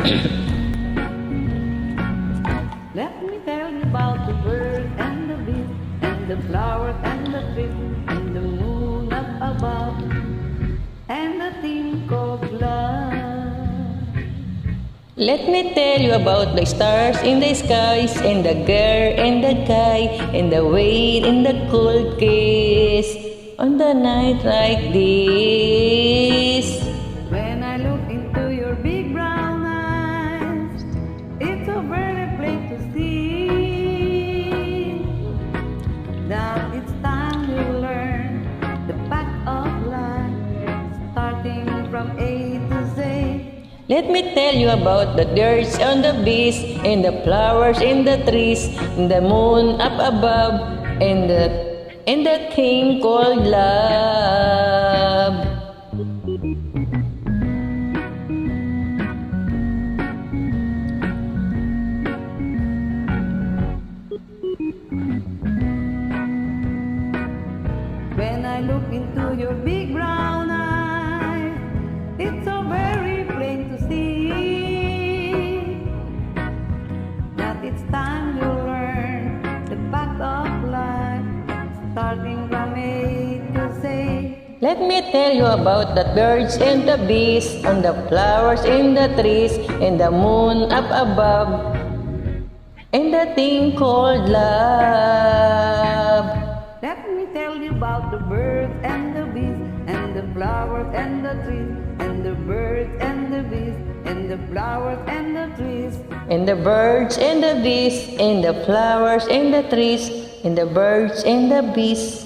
Let me tell you about the birds and the bees and the flowers and the trees and the moon up above and the thing called love. Let me tell you about the stars in the skies and the girl and the guy and the wind in the cold kiss on the night like this. When I look into your big brown eyes, it's a very plain to see that it's time to learn the path of life, starting from A to Z. Let me tell you about the birds on the bees and the flowers in the trees and the moon up above and the thing called love. When I look into your big brown eyes, it's so very plain to see that it's time to learn the path of life, starting from A to Z. Let me tell you about the birds and the bees and the flowers in the trees and the moon up above and the thing called love. Let me tell you about the birds and the bees and the flowers and the trees and the birds and the bees and the flowers and the trees And the birds and the bees and the flowers and the trees and the birds and the bees